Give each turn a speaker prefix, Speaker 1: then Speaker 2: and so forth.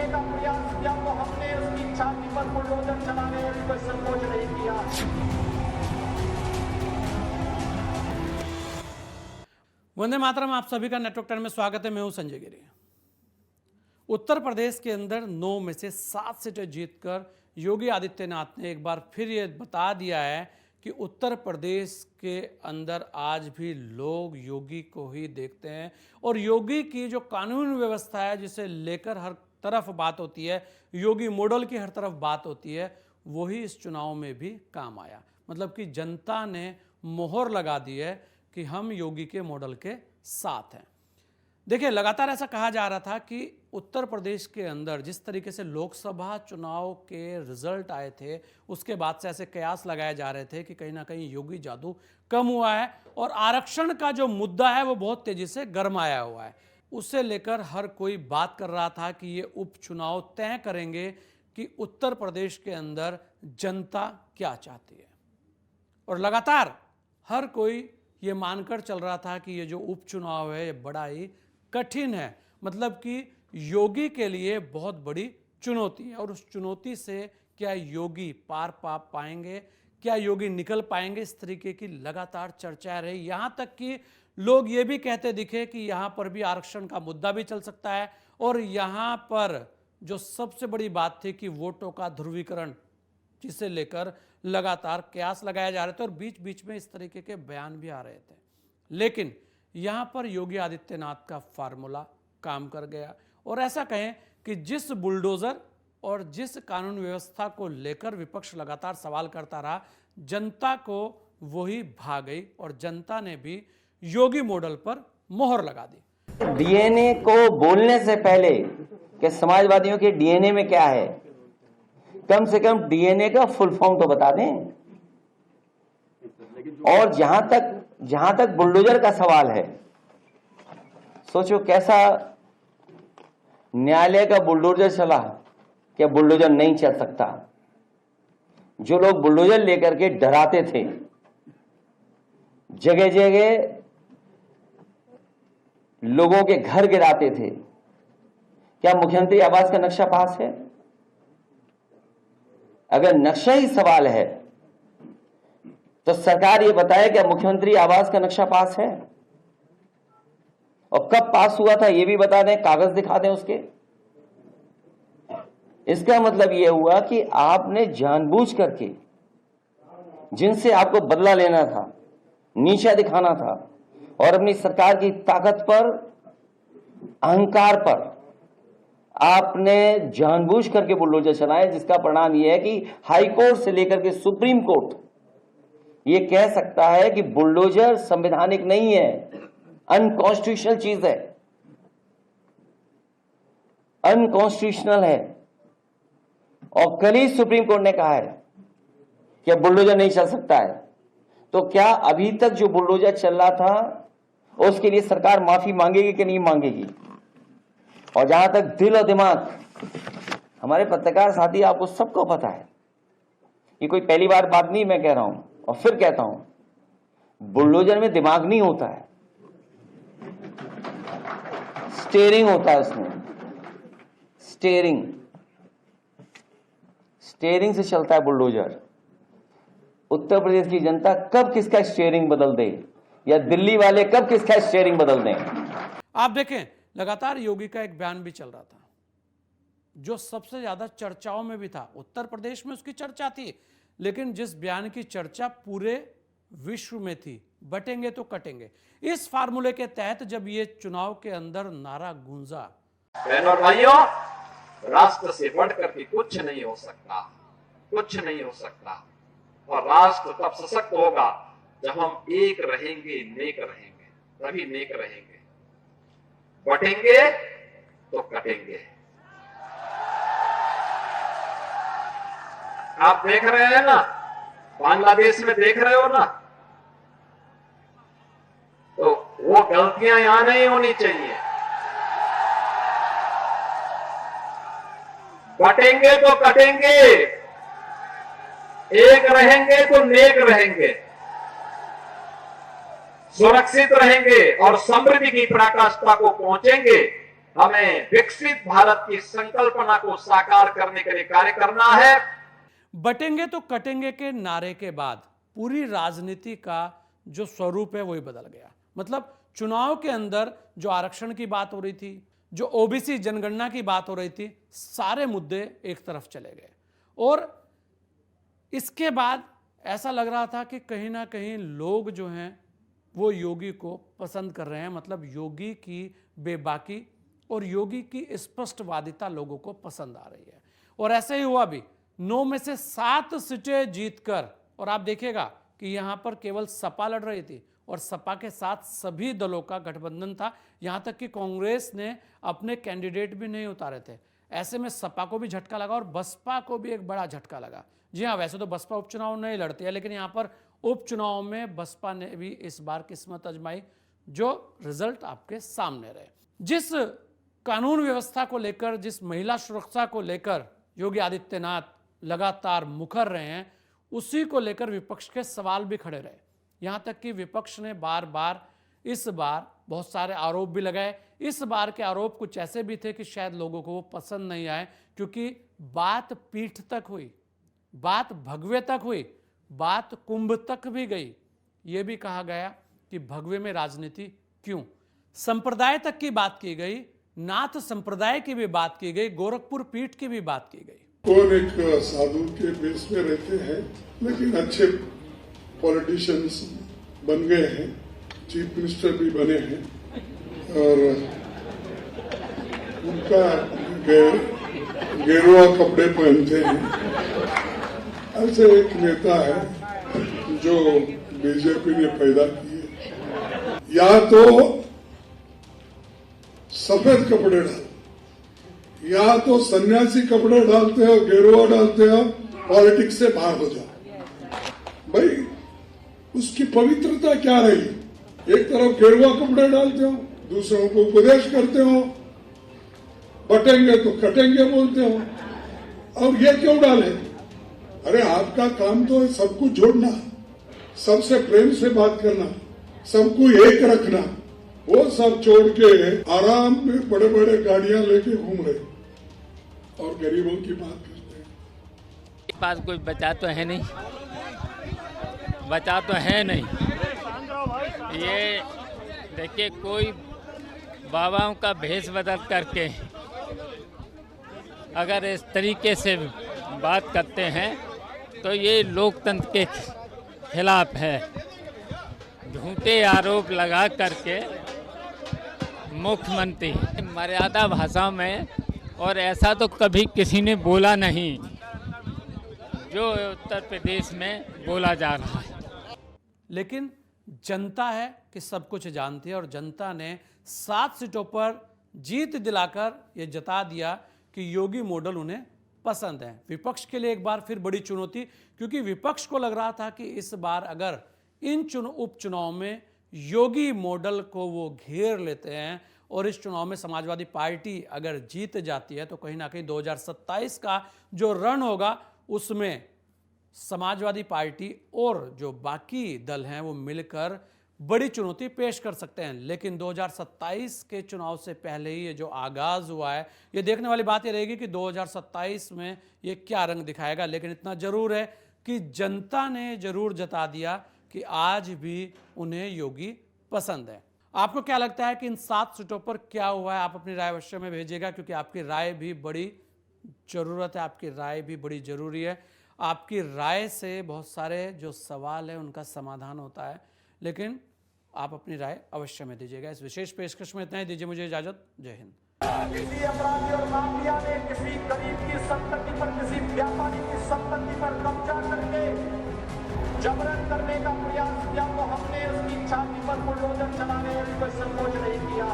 Speaker 1: करने का प्रयास किया तो हमने उसकी छाती पर बुलडोजर चलाने में भी कोई संकोच नहीं किया।
Speaker 2: वंदे मातरम। आप सभी का नेटवर्क 10 में स्वागत है। मैं हूं संजय गिरी। उत्तर प्रदेश के अंदर 9 में से 7 सीटें जीतकर योगी आदित्यनाथ ने एक बार फिर ये बता दिया है कि उत्तर प्रदेश के अंदर आज भी लोग योगी को ही देखते हैं और योगी की जो कानून व्यवस्था है जिसे लेकर हर तरफ बात होती है, योगी मॉडल की हर तरफ बात होती है, वही इस चुनाव में भी काम आया। मतलब कि जनता ने मोहर लगा दी है कि हम योगी के मॉडल के साथ हैं। देखिए, लगातार ऐसा कहा जा रहा था कि उत्तर प्रदेश के अंदर जिस तरीके से लोकसभा चुनाव के रिजल्ट आए थे उसके बाद से ऐसे कयास लगाए जा रहे थे कि कहीं ना कहीं योगी जादू कम हुआ है और आरक्षण का जो मुद्दा है वो बहुत तेजी से गरमाया हुआ है। उससे लेकर हर कोई बात कर रहा था कि ये उपचुनाव तय करेंगे कि उत्तर प्रदेश के अंदर जनता क्या चाहती है। और लगातार हर कोई ये मानकर चल रहा था कि ये जो उपचुनाव है ये बड़ा ही कठिन है, मतलब कि योगी के लिए बहुत बड़ी चुनौती है और उस चुनौती से क्या योगी पार पा पाएंगे, क्या योगी निकल पाएंगे, इस तरीके की लगातार चर्चा रही। यहाँ तक कि लोग ये भी कहते दिखे कि यहाँ पर भी आरक्षण का मुद्दा भी चल सकता है और यहाँ पर जो सबसे बड़ी बात थी कि वोटों का ध्रुवीकरण, जिसे लेकर लगातार कयास लगाए जा रहे थे और बीच बीच में इस तरीके के बयान भी आ रहे थे। लेकिन यहाँ पर योगी आदित्यनाथ का फार्मूला काम कर गया और ऐसा कहें कि जिस बुलडोजर और जिस कानून व्यवस्था को लेकर विपक्ष लगातार सवाल करता रहा, जनता को वही भा गई और जनता ने भी योगी मॉडल पर मोहर लगा दी।
Speaker 3: डीएनए को बोलने से पहले कि समाजवादियों के डीएनए में क्या है, कम से कम डीएनए का फुल फॉर्म तो बता दें। और जहां तक बुलडोजर का सवाल है, सोचो कैसा न्यायालय का बुलडोजर चला, क्या बुलडोजर नहीं चल सकता। जो लोग बुलडोजर लेकर के डराते थे, जगह जगह लोगों के घर गिराते थे, क्या मुख्यमंत्री आवास का नक्शा पास है? अगर नक्शा ही सवाल है तो सरकार ये बताए क्या मुख्यमंत्री आवास का नक्शा पास है और कब पास हुआ था ये भी बता दें, कागज दिखा दें उसके। इसका मतलब यह हुआ कि आपने जानबूझ करके जिनसे आपको बदला लेना था, नीचा दिखाना था और अपनी सरकार की ताकत पर, अहंकार पर आपने जानबूझ करके बुलडोजर चलाए, जिसका परिणाम यह है कि हाई कोर्ट से लेकर के सुप्रीम कोर्ट ये कह सकता है कि बुलडोजर संवैधानिक नहीं है, अनकॉन्स्टिट्यूशनल चीज है, अनकॉन्स्टिट्यूशनल है। और कल ही सुप्रीम कोर्ट ने कहा है कि बुलडोजर नहीं चल सकता है। तो क्या अभी तक जो बुलडोजर चल रहा था उसके लिए सरकार माफी मांगेगी कि नहीं मांगेगी? और जहां तक दिल और दिमाग, हमारे पत्रकार साथी आपको सबको पता है, ये कोई पहली बार बात नहीं मैं कह रहा हूं और फिर कहता हूं, बुलडोजर में दिमाग नहीं होता है, स्टीयरिंग होता है उसमें। स्टीयरिंग से चलता है बुलडोजर। उत्तर प्रदेश की जनता कब किसका स्टीयरिंग बदल दे या दिल्ली वाले कब किसका स्टीयरिंग बदल दें?
Speaker 2: आप देखें, लगातार योगी का एक बयान भी चल रहा था जो सबसे ज्यादा चर्चाओं में भी था। उत्तर प्रदेश में उसकी चर्चा थी, लेकिन जिस बयान की चर्चा पूरे विश्व में थी, बटेंगे तो कटेंगे, इस फार्मूले के तहत जब ये चुनाव के अंदर नारा गूंजा,
Speaker 4: बहनों और भाइयों, राष्ट्र से बढ़कर के कुछ नहीं हो सकता, कुछ नहीं हो सकता। और राष्ट्र तब सशक्त होगा जब हम एक रहेंगे, नेक रहेंगे, तभी नेक रहेंगे। बटेंगे तो कटेंगे। आप देख रहे हैं ना, बांग्लादेश में देख रहे हो ना, तो वो गलतियां यहां नहीं होनी चाहिए। बटेंगे तो कटेंगे, एक रहेंगे तो नेक रहेंगे, सुरक्षित रहेंगे और समृद्धि की पराकाष्ठा को पहुंचेंगे हमें विकसित भारत की संकल्पना को साकार करने के लिए कार्य करना है।
Speaker 2: बटेंगे तो कटेंगे के नारे के बाद पूरी राजनीति का जो स्वरूप है वही बदल गया। मतलब चुनाव के अंदर जो आरक्षण की बात हो रही थी, जो ओबीसी जनगणना की बात हो रही थी, सारे मुद्दे एक तरफ चले गए और इसके बाद ऐसा लग रहा था कि कहीं ना कहीं लोग जो हैं वो योगी को पसंद कर रहे हैं। मतलब योगी की बेबाकी और योगी की स्पष्टवादिता लोगों को पसंद आ रही है और ऐसे ही हुआ भी। 9 में से 7 सीटें जीतकर, और आप देखिएगा कि यहां पर केवल सपा लड़ रही थी और सपा के साथ सभी दलों का गठबंधन था, यहां तक कि कांग्रेस ने अपने कैंडिडेट भी नहीं उतारे थे। ऐसे में सपा को भी झटका लगा और बसपा को भी एक बड़ा झटका लगा। जी हाँ, वैसे तो बसपा उपचुनाव नहीं लड़ती है, लेकिन यहाँ पर उपचुनाव में बसपा ने भी इस बार किस्मत आजमाई, जो रिजल्ट आपके सामने रहे। जिस कानून व्यवस्था को लेकर, जिस महिला सुरक्षा को लेकर योगी आदित्यनाथ लगातार मुखर रहे हैं, उसी को लेकर विपक्ष के सवाल भी खड़े रहे। यहाँ तक कि विपक्ष ने बार बार इस बार बहुत सारे आरोप भी लगाए। इस बार के आरोप कुछ ऐसे भी थे कि शायद लोगों को वो पसंद नहीं आए, क्योंकि बात पीठ तक हुई, बात भगवे तक हुई, बात कुंभ तक भी गई। ये भी कहा गया कि भगवे में राजनीति क्यों। संप्रदाय तक की बात की गई, नाथ संप्रदाय की भी बात की गई, गोरखपुर पीठ की भी बात की गई।
Speaker 5: कौन एक साधु के बेस में रहते हैं, लेकिन अच्छे पॉलिटिशियंस बन गए हैं, चीफ मिनिस्टर भी बने हैं और उनका गेरुआ कपड़े पहनते हैं। ऐसे एक नेता है जो बीजेपी ने पैदा किए। या तो सफेद कपड़े डाल, या तो सन्यासी कपड़े डालते हो, गेरुआ डालते हो, पॉलिटिक्स से बाहर हो जाओ। भाई उसकी पवित्रता क्या रही? एक तरफ गेरुआ कपड़े डालते हो, दूसरों को उपदेश करते हो, बटेंगे तो कटेंगे बोलते हो, और ये क्यों डाले? अरे आपका काम तो है सबको जोड़ना, सबसे प्रेम से बात करना, सबको एक रखना। वो सब छोड़ के आराम में बड़े बड़े गाड़ियां लेके घूम रहे और गरीबों की बात करते हैं।
Speaker 6: पास कुछ बचा तो है नहीं, बचा तो है नहीं। ये देखिए, कोई बाबाओं का भेष बदल करके अगर इस तरीके से बात करते हैं तो ये लोकतंत्र के खिलाफ है। झूठे आरोप लगा करके मुख्यमंत्री मर्यादा भाषा में, और ऐसा तो कभी किसी ने बोला नहीं जो उत्तर प्रदेश में बोला जा रहा है।
Speaker 2: लेकिन जनता है कि सब कुछ जानती है और जनता ने 7 सीटों पर जीत दिलाकर ये जता दिया कि योगी मॉडल उन्हें पसंद है। विपक्ष के लिए एक बार फिर बड़ी चुनौती, क्योंकि विपक्ष को लग रहा था कि इस बार अगर इन उपचुनाव में योगी मॉडल को वो घेर लेते हैं और इस चुनाव में समाजवादी पार्टी अगर जीत जाती है तो कहीं ना कहीं 2027 का जो रण होगा उसमें समाजवादी पार्टी और जो बाकी दल हैं वो मिलकर बड़ी चुनौती पेश कर सकते हैं। लेकिन 2027 के चुनाव से पहले ही ये जो आगाज हुआ है, ये देखने वाली बात ये रहेगी कि 2027 में ये क्या रंग दिखाएगा। लेकिन इतना जरूर है कि जनता ने जरूर जता दिया कि आज भी उन्हें योगी पसंद है। आपको क्या लगता है कि इन 7 सीटों पर क्या हुआ है? आप अपनी राय अवश्य में भेजिएगा, क्योंकि आपकी राय भी बड़ी जरूरत है, आपकी राय भी बड़ी जरूरी है। आपकी राय से बहुत सारे जो सवाल है उनका समाधान होता है। लेकिन आप अपनी राय अवश्य में दीजिएगा। इस विशेष पेशकश में इतना ही, दीजिए मुझे इजाजत। जय हिंद।
Speaker 1: किसी अपराधी और माफिया ने किसी गरीब की संपत्ति पर, किसी व्यापारी की संपत्ति पर कब्जा करके जबरन करने का प्रयास किया तो हमने उसकी छाती पर बुलडोजर चलाने में कोई संकोच नहीं किया।